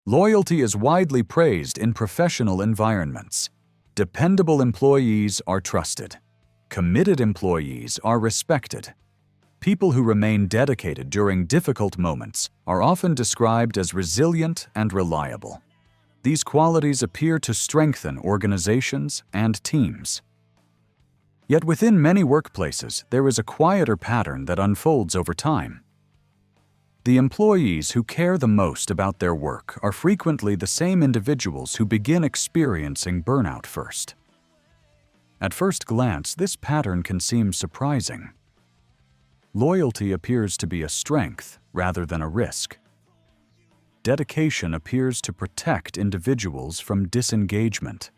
Loyalty is widely praised in professional environments. Dependable employees are trusted. Committed employees are respected. People who remain dedicated during difficult moments are often described as resilient and reliable. These qualities appear to strengthen organizations and teams. Yet within many workplaces, there is a quieter pattern that unfolds over time. The employees who care the most about their work are frequently the same individuals who begin experiencing burnout first. At first glance, this pattern can seem surprising. Loyalty appears to be a strength rather than a risk. Dedication appears to protect individuals from disengagement.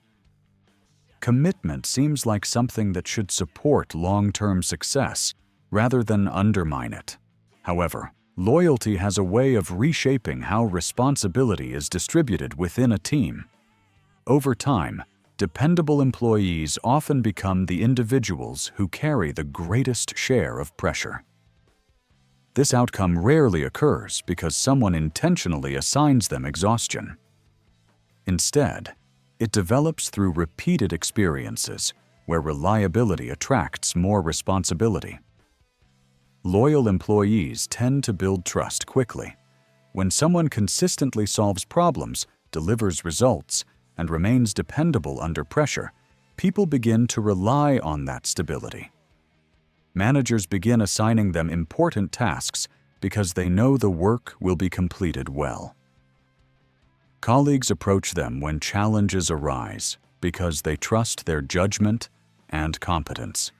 Commitment seems like something that should support long-term success rather than undermine it. However, loyalty has a way of reshaping how responsibility is distributed within a team. Over time, dependable employees often become the individuals who carry the greatest share of pressure. This outcome rarely occurs because someone intentionally assigns them exhaustion. Instead, it develops through repeated experiences where reliability attracts more responsibility. Loyal employees tend to build trust quickly. When someone consistently solves problems, delivers results, and remains dependable under pressure, people begin to rely on that stability. Managers begin assigning them important tasks because they know the work will be completed well. Colleagues approach them when challenges arise because they trust their judgment and competence.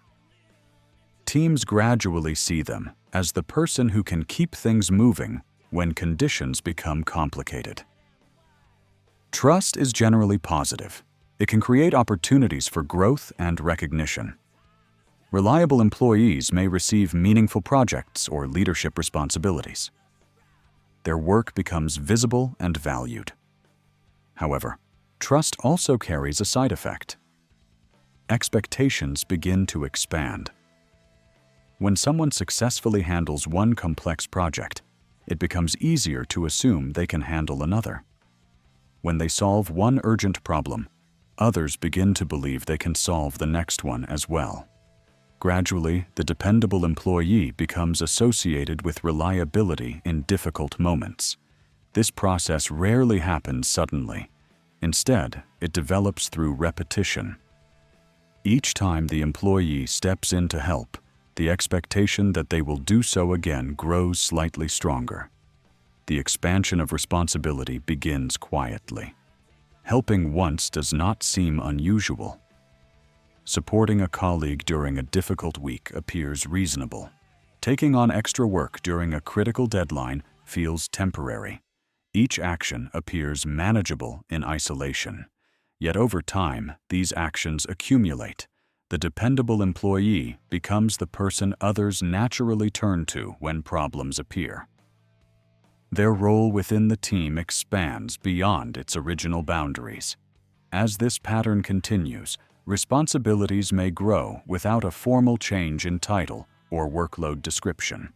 Teams gradually see them as the person who can keep things moving when conditions become complicated. Trust is generally positive. It can create opportunities for growth and recognition. Reliable employees may receive meaningful projects or leadership responsibilities. Their work becomes visible and valued. However, trust also carries a side effect. Expectations begin to expand. When someone successfully handles one complex project, it becomes easier to assume they can handle another. When they solve one urgent problem, others begin to believe they can solve the next one as well. Gradually, the dependable employee becomes associated with reliability in difficult moments. This process rarely happens suddenly. Instead, it develops through repetition. Each time the employee steps in to help, the expectation that they will do so again grows slightly stronger. The expansion of responsibility begins quietly. Helping once does not seem unusual. Supporting a colleague during a difficult week appears reasonable. Taking on extra work during a critical deadline feels temporary. Each action appears manageable in isolation. Yet over time, these actions accumulate. The dependable employee becomes the person others naturally turn to when problems appear. Their role within the team expands beyond its original boundaries. As this pattern continues, responsibilities may grow without a formal change in title or workload description.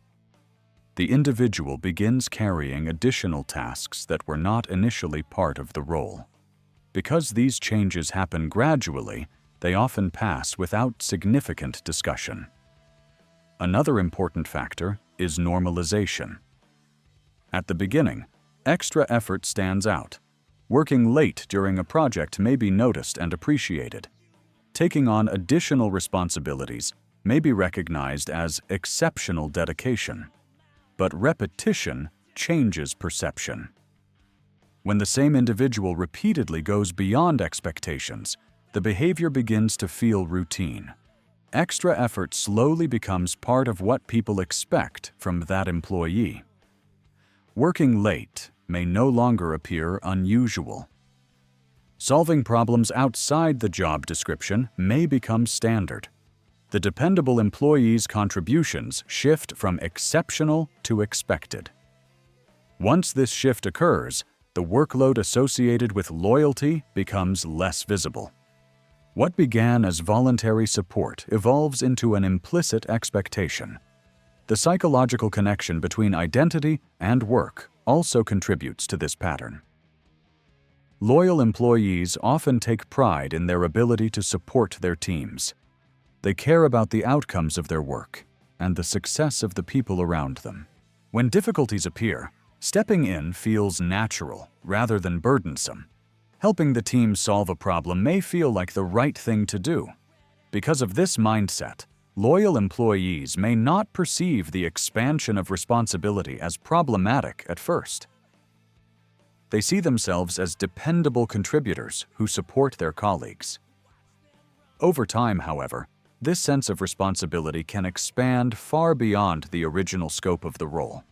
The individual begins carrying additional tasks that were not initially part of the role. Because these changes happen gradually, they often pass without significant discussion. Another important factor is normalization. At the beginning, extra effort stands out. Working late during a project may be noticed and appreciated. Taking on additional responsibilities may be recognized as exceptional dedication. But repetition changes perception. When the same individual repeatedly goes beyond expectations, the behavior begins to feel routine. Extra effort slowly becomes part of what people expect from that employee. Working late may no longer appear unusual. Solving problems outside the job description may become standard. The dependable employee's contributions shift from exceptional to expected. Once this shift occurs, the workload associated with loyalty becomes less visible. What began as voluntary support evolves into an implicit expectation. The psychological connection between identity and work also contributes to this pattern. Loyal employees often take pride in their ability to support their teams. They care about the outcomes of their work and the success of the people around them. When difficulties appear, stepping in feels natural rather than burdensome. Helping the team solve a problem may feel like the right thing to do. Because of this mindset, loyal employees may not perceive the expansion of responsibility as problematic at first. They see themselves as dependable contributors who support their colleagues. Over time, however, this sense of responsibility can expand far beyond the original scope of the role.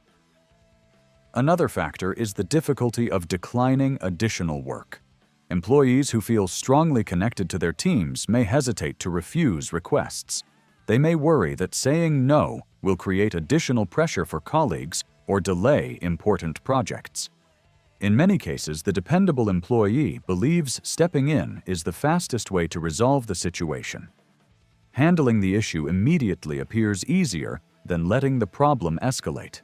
Another factor is the difficulty of declining additional work. Employees who feel strongly connected to their teams may hesitate to refuse requests. They may worry that saying no will create additional pressure for colleagues or delay important projects. In many cases, the dependable employee believes stepping in is the fastest way to resolve the situation. Handling the issue immediately appears easier than letting the problem escalate.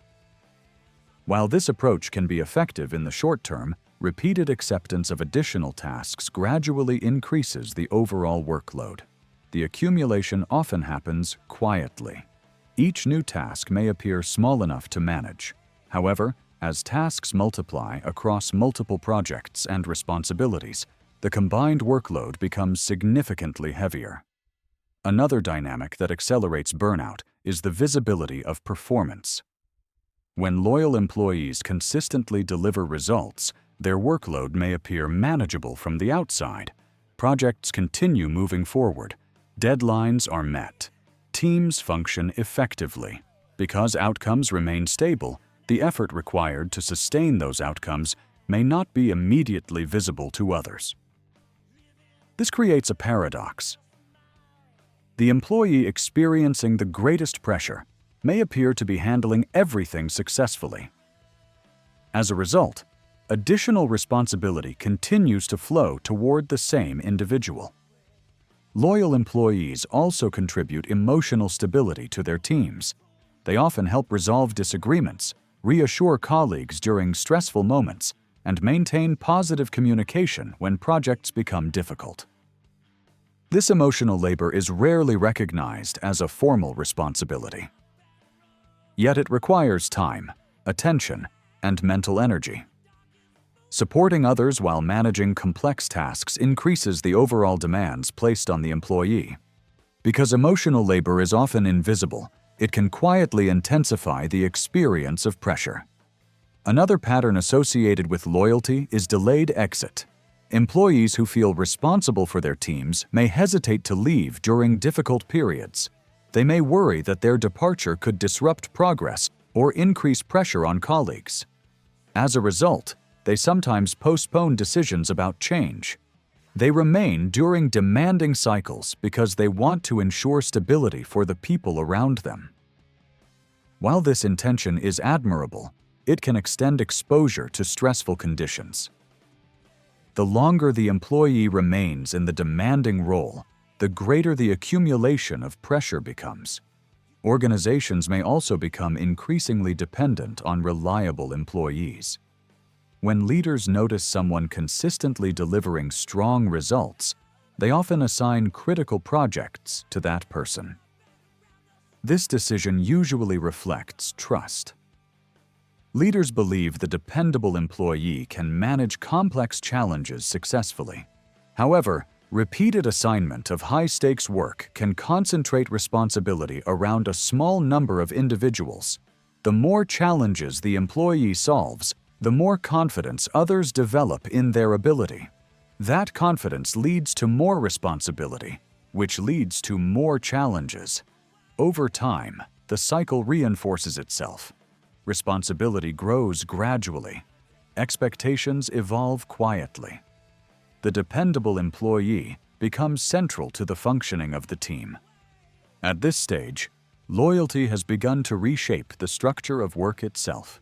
While this approach can be effective in the short term, repeated acceptance of additional tasks gradually increases the overall workload. The accumulation often happens quietly. Each new task may appear small enough to manage. However, as tasks multiply across multiple projects and responsibilities, the combined workload becomes significantly heavier. Another dynamic that accelerates burnout is the visibility of performance. When loyal employees consistently deliver results, their workload may appear manageable from the outside. Projects continue moving forward. Deadlines are met. Teams function effectively. Because outcomes remain stable, the effort required to sustain those outcomes may not be immediately visible to others. This creates a paradox. The employee experiencing the greatest pressure may appear to be handling everything successfully. As a result, additional responsibility continues to flow toward the same individual. Loyal employees also contribute emotional stability to their teams. They often help resolve disagreements, reassure colleagues during stressful moments, and maintain positive communication when projects become difficult. This emotional labor is rarely recognized as a formal responsibility. Yet it requires time, attention, and mental energy. Supporting others while managing complex tasks increases the overall demands placed on the employee. Because emotional labor is often invisible, it can quietly intensify the experience of pressure. Another pattern associated with loyalty is delayed exit. Employees who feel responsible for their teams may hesitate to leave during difficult periods. They may worry that their departure could disrupt progress or increase pressure on colleagues. As a result, they sometimes postpone decisions about change. They remain during demanding cycles because they want to ensure stability for the people around them. While this intention is admirable, it can extend exposure to stressful conditions. The longer the employee remains in the demanding role, the greater the accumulation of pressure becomes. Organizations may also become increasingly dependent on reliable employees. When leaders notice someone consistently delivering strong results, they often assign critical projects to that person. This decision usually reflects trust. Leaders believe the dependable employee can manage complex challenges successfully. However, repeated assignment of high-stakes work can concentrate responsibility around a small number of individuals. The more challenges the employee solves, the more confidence others develop in their ability. That confidence leads to more responsibility, which leads to more challenges. Over time, the cycle reinforces itself. Responsibility grows gradually. Expectations evolve quietly. The dependable employee becomes central to the functioning of the team. At this stage, loyalty has begun to reshape the structure of work itself.